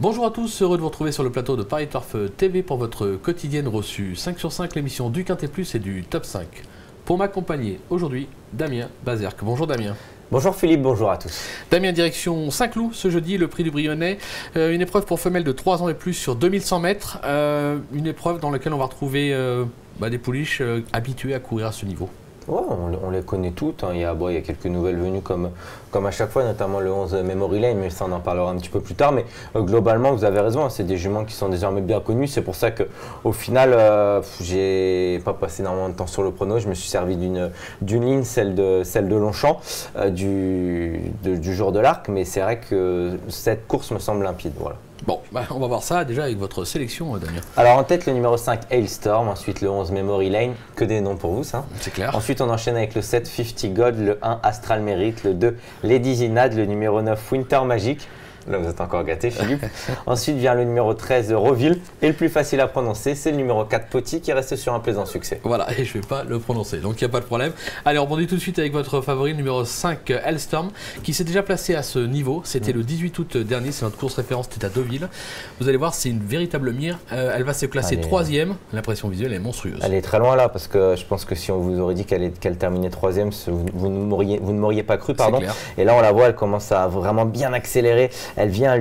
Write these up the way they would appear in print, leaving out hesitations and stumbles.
Bonjour à tous, heureux de vous retrouver sur le plateau de Paris Turf TV pour votre quotidienne reçue 5 sur 5, l'émission du Quintet Plus et du Top 5. Pour m'accompagner aujourd'hui, Damien Bazerque. Bonjour Damien. Bonjour Philippe, bonjour à tous. Damien, direction Saint-Cloud ce jeudi, le prix du Brionnais. Une épreuve pour femelles de 3 ans et plus sur 2100 mètres. Une épreuve dans laquelle on va retrouver des pouliches habituées à courir à ce niveau. Ouais, on les connaît toutes, hein. Il y a quelques nouvelles venues comme à chaque fois, notamment le 11 Memory Lane, mais ça on en parlera un petit peu plus tard. Mais globalement, vous avez raison, hein, c'est des juments qui sont désormais bien connus. C'est pour ça qu'au final, j'ai pas passé énormément de temps sur le prono. Je me suis servi d'une ligne, celle de Longchamp, du jour de l'Arc. Mais c'est vrai que cette course me semble limpide. Voilà. Bon, on va voir ça déjà avec votre sélection, Damien. Alors en tête, le numéro 5, Hailstorm, ensuite le 11, Memory Lane, que des noms pour vous ça. C'est clair. Ensuite on enchaîne avec le 7, 50 God, le 1, Astral Merit, le 2, Lady Zinad, le numéro 9, Winter Magic. Là vous êtes encore gâté Philippe. Ensuite vient le numéro 13, Roville, et le plus facile à prononcer, c'est le numéro 4, Poti, qui reste sur un plaisant succès. Voilà, et je ne vais pas le prononcer, donc il n'y a pas de problème. Allez, on rebondit tout de suite avec votre favori, le numéro 5, Hailstorm, qui s'est déjà placé à ce niveau. C'était le 18 août dernier, c'est notre course référence, c'était à Deauville. Vous allez voir, c'est une véritable mire. Elle va se classer 3e, l'impression visuelle est monstrueuse. Elle est très loin là, parce que je pense que si on vous aurait dit qu'elle terminait 3e, vous ne m'auriez pas cru, pardon. Et là on la voit, elle commence à vraiment bien accélérer. Elle vient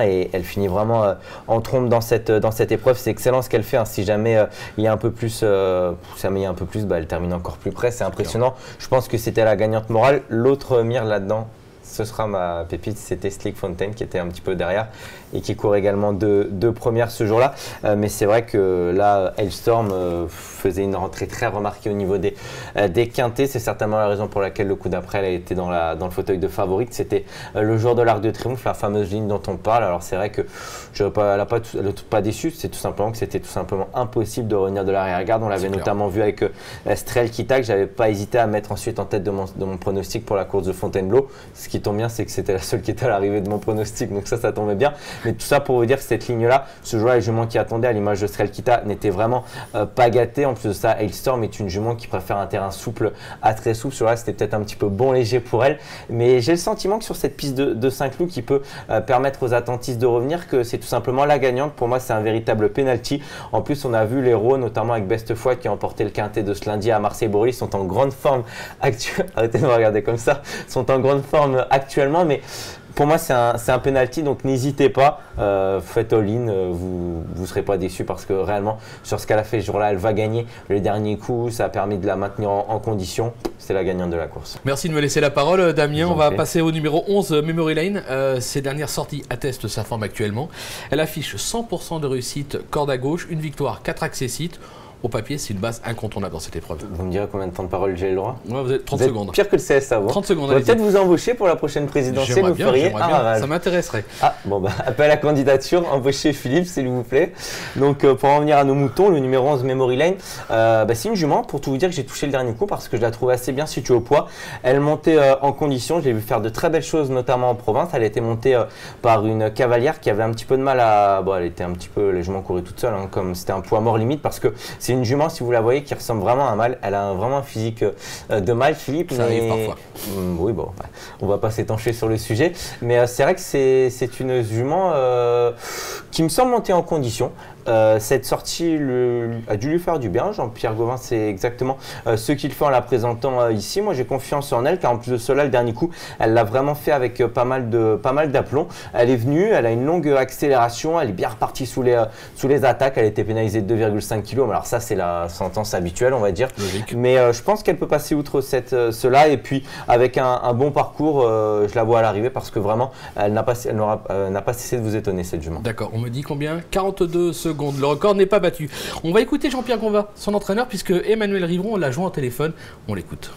et elle finit vraiment en trompe dans cette épreuve. C'est excellent ce qu'elle fait, hein. Si jamais il y a un peu plus, elle termine encore plus près. C'est impressionnant. Je pense que c'était la gagnante morale. L'autre mire là-dedans, ce sera ma pépite, c'était Slick Fountain qui était un petit peu derrière et qui court également deux premières ce jour-là. Mais c'est vrai que là, Hailstorm faisait une rentrée très remarquée au niveau des quintés. C'est certainement la raison pour laquelle le coup d'après, elle a été dans le fauteuil de favorite. C'était le jour de l'Arc de Triomphe, la fameuse ligne dont on parle. Alors c'est vrai que elle n'a pas déçu. C'est tout simplement que c'était tout simplement impossible de revenir de l'arrière-garde. On l'avait notamment vu avec Strel Kita, que j'avais pas hésité à mettre ensuite en tête de mon pronostic pour la course de Fontainebleau. Ce qui tombe bien, c'est que c'était la seule qui était à l'arrivée de mon pronostic. Donc ça tombait bien. Mais tout ça pour vous dire que cette ligne-là, ce jour-là, les juments qui attendaient à l'image de Strel Kita n'étaient vraiment pas gâtés. En plus de ça, Hailstorm est une jument qui préfère un terrain souple à très souple. Sur là, c'était peut-être un petit peu bon léger pour elle. Mais j'ai le sentiment que sur cette piste de Saint-Cloud qui peut permettre aux attentistes de revenir, que c'est tout simplement la gagnante. Pour moi, c'est un véritable penalty. En plus, on a vu les héros, notamment avec Best Foi, qui a emporté le quintet de ce lundi à Marseille-Bourly, sont en grande forme actuellement. Arrêtez de me regarder comme ça. Sont en grande forme actuellement, mais pour moi, c'est un penalty, donc n'hésitez pas, faites all-in, vous ne serez pas déçus parce que réellement, sur ce qu'elle a fait ce jour-là, elle va gagner le dernier coup, ça a permis de la maintenir en condition, c'est la gagnante de la course. Merci de me laisser la parole, Damien. On va passer au numéro 11, Memory Lane. Ses dernières sorties attestent sa forme actuellement. Elle affiche 100% de réussite, corde à gauche, une victoire, 4 accessites. Au papier, c'est une base incontournable dans cette épreuve. Vous me direz combien de temps de parole j'ai le droit? Ouais, vous êtes 30 vous êtes secondes. Pire que le CS avant. 30 secondes. On va peut-être vous embaucher pour la prochaine présidentielle. Vous feriez un ravage. Ça m'intéresserait. Ah, bon, appel à candidature, embauchez Philippe, s'il vous plaît. Donc, pour en venir à nos moutons, le numéro 11, Memory Lane, c'est une jument, pour tout vous dire que j'ai touché le dernier coup parce que je la trouvais assez bien située au poids. Elle montait en condition, je l'ai vu faire de très belles choses, notamment en province. Elle a été montée par une cavalière qui avait un petit peu de mal à. Bon, elle était un petit peu. Les juments couraient toute seule, hein, comme c'était un poids mort limite parce que c'est une jument, si vous la voyez, qui ressemble vraiment à un mâle. Elle a vraiment un physique de mâle, Philippe. Ça arrive parfois. Oui, bon, on va pas s'étancher sur le sujet. Mais c'est vrai que c'est une jument qui me semble monter en condition. Cette sortie a dû lui faire du bien. Jean-Pierre Gauvin, c'est exactement ce qu'il fait en la présentant ici. Moi, j'ai confiance en elle, car en plus de cela, le dernier coup, elle l'a vraiment fait avec pas mal d'aplomb. Elle est venue, elle a une longue accélération, elle est bien repartie sous les attaques. Elle a été pénalisée de 2,5 kg. Alors ça, c'est la sentence habituelle, on va dire. Logique. Mais je pense qu'elle peut passer outre cela. Et puis, avec un bon parcours, je la vois à l'arrivée parce que vraiment, elle n'a pas cessé de vous étonner, cette jument. D'accord, on me dit combien? 42 secondes. Le record n'est pas battu. On va écouter Jean-Pierre Gauvin, son entraîneur, puisque Emmanuel Rivron l'a joint au téléphone. On l'écoute.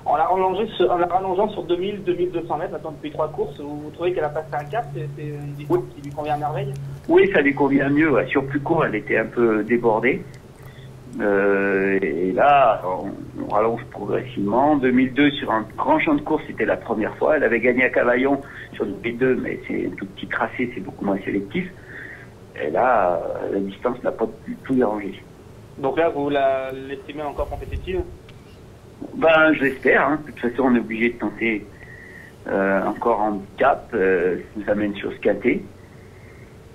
En la rallongeant sur 2000-2200 mètres, maintenant depuis 3 courses, vous trouvez qu'elle a passé un cap? C'est une distance qui lui convient à merveille? Oui, ça lui convient mieux. Ouais. Sur plus court, elle était un peu débordée. Et là, on rallonge progressivement. 2002, sur un grand champ de course, c'était la première fois. Elle avait gagné à Cavaillon sur 2002, mais c'est un tout petit tracé, c'est beaucoup moins sélectif. Et là, la distance n'a pas du tout dérangé. Donc là, vous l'estimez encore compétitive? Ben, je l'espère. Hein. De toute façon, on est obligé de tenter encore en handicap, nous amène sur ce quintet.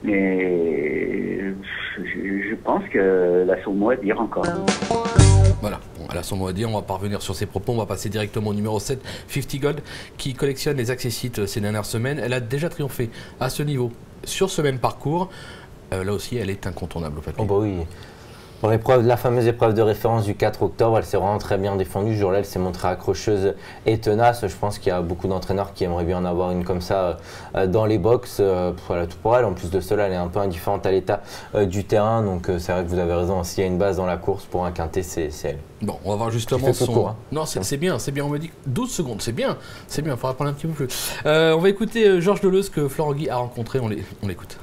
Mais je pense que la son mot à dire encore. Voilà, bon, elle a son mot à dire, on va pas revenir sur ses propos, on va passer directement au numéro 7, 50 Gold, qui collectionne les accessites ces dernières semaines. Elle a déjà triomphé à ce niveau sur ce même parcours. Là aussi, elle est incontournable au fait. Oh bah oui. Pour la fameuse épreuve de référence du 4 octobre, elle s'est vraiment très bien défendue. Ce jour-là, elle s'est montrée accrocheuse et tenace. Je pense qu'il y a beaucoup d'entraîneurs qui aimeraient bien en avoir une comme ça dans les box. Voilà, tout pour elle. En plus de cela, elle est un peu indifférente à l'état du terrain. Donc c'est vrai que vous avez raison. S'il y a une base dans la course pour un quintet, c'est elle. Bon, on va voir justement son... court, hein. Non, c'est bien, c'est bien. On me dit 12 secondes, c'est bien. C'est bien, il faudra prendre un petit peu plus. On va écouter Georges Deleuze que Florent Guy a rencontré. On l'écoute.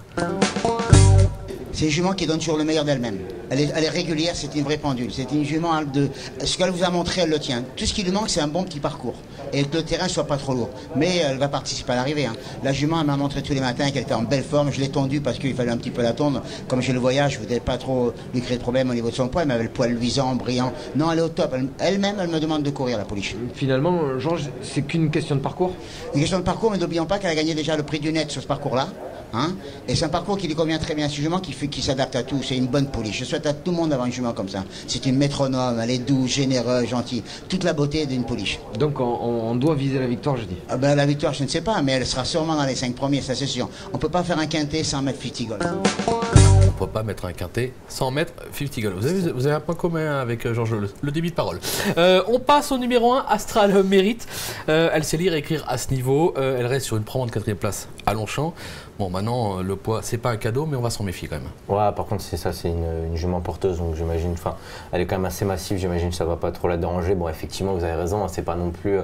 C'est une jument qui donne toujours le meilleur d'elle-même. Elle est régulière, c'est une vraie pendule. C'est une jument de... Ce qu'elle vous a montré, elle le tient. Tout ce qui lui manque, c'est un bon petit parcours. Et que le terrain ne soit pas trop lourd. Mais elle va participer à l'arrivée. Hein. La jument, elle m'a montré tous les matins qu'elle était en belle forme. Je l'ai tondue parce qu'il fallait un petit peu la tondre. Comme j'ai le voyage, je ne voulais pas trop lui créer de problème au niveau de son poids. Mais elle avait le poil luisant, brillant. Non, elle est au top. Elle-même, elle me demande de courir, la pouliche. Finalement, Georges, c'est qu'une question de parcours? Une question de parcours, mais n'oublions pas qu'elle a gagné déjà le prix du net sur ce parcours-là. Hein, et c'est un parcours qui lui convient très bien. C'est une jument qui s'adapte à tout. C'est une bonne pouliche. Je souhaite à tout le monde d'avoir une jument comme ça. C'est une métronome. Elle est douce, généreuse, gentille. Toute la beauté d'une pouliche. Donc on doit viser la victoire, je dis. Ah ben, la victoire, je ne sais pas, mais elle sera sûrement dans les 5 premiers, ça c'est sûr. On ne peut pas faire un quintet sans mettre 50 Gold. On ne peut pas mettre un quintet sans mettre 50 Gold. Vous avez un point commun avec Georges Deleuze, le débit de parole. On passe au numéro 1, Astral Mérite. Elle sait lire et écrire à ce niveau. Elle reste sur une probante 4e place à Longchamp. Bon, maintenant, le poids, c'est pas un cadeau, mais on va s'en méfier quand même. Ouais, par contre, c'est ça, c'est une jument porteuse, donc j'imagine, enfin, elle est quand même assez massive, j'imagine que ça va pas trop la déranger. Bon, effectivement, vous avez raison, c'est pas non plus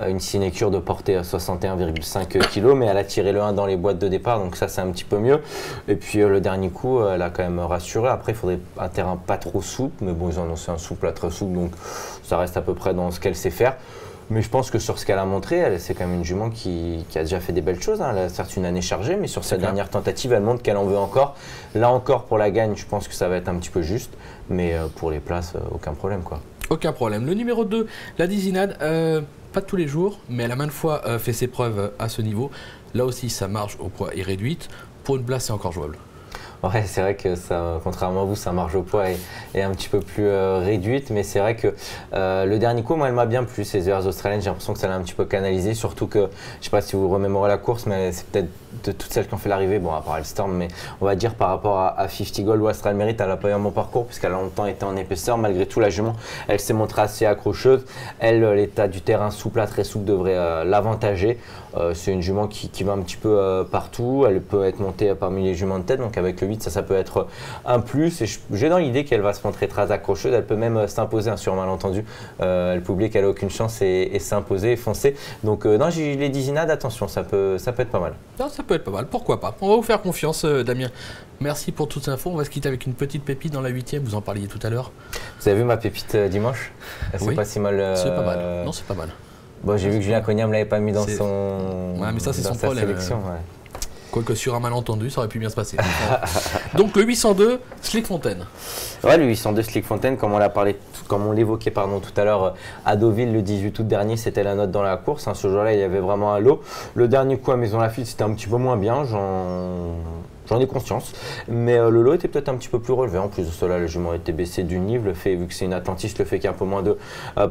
une sinécure de porter à 61,5 kg, mais elle a tiré le 1 dans les boîtes de départ, donc ça, c'est un petit peu mieux. Et puis, le dernier coup, elle a quand même rassuré. Après, il faudrait un terrain pas trop souple, mais bon, ils ont annoncé un souple à très souple, donc ça reste à peu près dans ce qu'elle sait faire. Mais je pense que sur ce qu'elle a montré, c'est quand même une jument qui a déjà fait des belles choses. Hein. Elle a certes une année chargée, mais sur sa dernière tentative, elle montre qu'elle en veut encore. Là encore, pour la gagne, je pense que ça va être un petit peu juste. Mais pour les places, aucun problème, quoi. Aucun problème. Le numéro 2, la Dizinade, pas tous les jours, mais elle a maintes fois fait ses preuves à ce niveau. Là aussi, sa marge au poids est réduite. Pour une place, c'est encore jouable. Ouais, c'est vrai que ça, contrairement à vous, sa marge au poids est un petit peu plus réduite, mais c'est vrai que le dernier coup, moi, elle m'a bien plu, ces heures australiennes. J'ai l'impression que ça l'a un petit peu canalisé, surtout que, je ne sais pas si vous remémorez la course, mais c'est peut-être de toutes celles qui ont fait l'arrivée, bon, à part Elstorm, mais on va dire par rapport à 50 Gold ou Astral Mérite, elle n'a pas eu un bon parcours, puisqu'elle a longtemps été en épaisseur. Malgré tout, la jument, elle s'est montrée assez accrocheuse. Elle, l'état du terrain souple à très souple devrait l'avantager. C'est une jument qui va un petit peu partout. Elle peut être montée parmi les juments de tête, donc avec le 8, ça peut être un plus. Et j'ai dans l'idée qu'elle va se montrer très accrocheuse. Elle peut même s'imposer, hein, sur un malentendu. Elle peut oublier qu'elle n'a aucune chance et s'imposer et foncer. Donc, non, les Dizinades, attention, ça peut être pas mal. Non, ça peut être pas mal, pourquoi pas. On va vous faire confiance, Damien. Merci pour toutes ces infos. On va se quitter avec une petite pépite dans la 8e. Vous en parliez tout à l'heure. Vous avez vu ma pépite dimanche? C'est pas si mal. C'est pas mal. Non, c'est pas mal. Bon, j'ai vu que Julien Cogna ne me l'avait pas mis dans son. Ouais, mais ça, c'est son problème. Sélection, ouais. Quoique sur un malentendu, ça aurait pu bien se passer. Donc le 802, Slick Fontaine. Ouais, le 802 Slick Fontaine, comme on l'évoquait tout à l'heure à Deauville le 18 août dernier, c'était la note dans la course. Hein. Ce jour-là, il y avait vraiment un lot. Le dernier coup à Maison-Lafitte, c'était un petit peu moins bien. J'en ai conscience, mais le lot était peut-être un petit peu plus relevé. En plus de cela, le jument était baissé d'une livre. Le fait, vu que c'est une attentiste, le fait qu'il y ait un peu moins de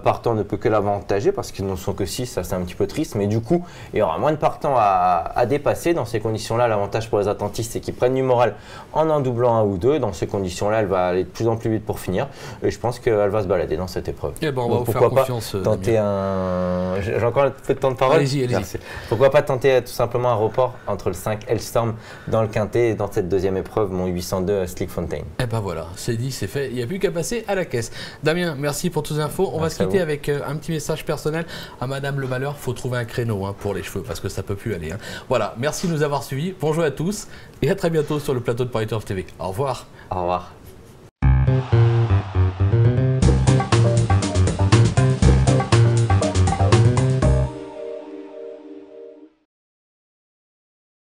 partants ne peut que l'avantager parce qu'ils n'en sont que 6, ça c'est un petit peu triste. Mais du coup, il y aura moins de partants à dépasser. Dans ces conditions-là, l'avantage pour les attentistes, c'est qu'ils prennent du moral en doublant un ou deux. Dans ces conditions-là, elle va aller de plus en plus vite pour finir. Et je pense qu'elle va se balader dans cette épreuve. Et bon, on va vous faire confiance. Tenter un. J'ai encore un peu de temps de parole. Allez-y. Pourquoi pas tenter tout simplement un report entre le 5 Elstorm dans le quintet. Dans cette deuxième épreuve, mon 802 Slick Fontaine. Et ben voilà, c'est dit, c'est fait, il n'y a plus qu'à passer à la caisse. Damien, merci pour toutes les infos. On va se quitter avec un petit message personnel à Madame Le Malheur. Il faut trouver un créneau, hein, pour les cheveux parce que ça ne peut plus aller. Hein. Voilà, merci de nous avoir suivis. Bonjour à tous et à très bientôt sur le plateau de Paris Turf TV. Au revoir. Au revoir.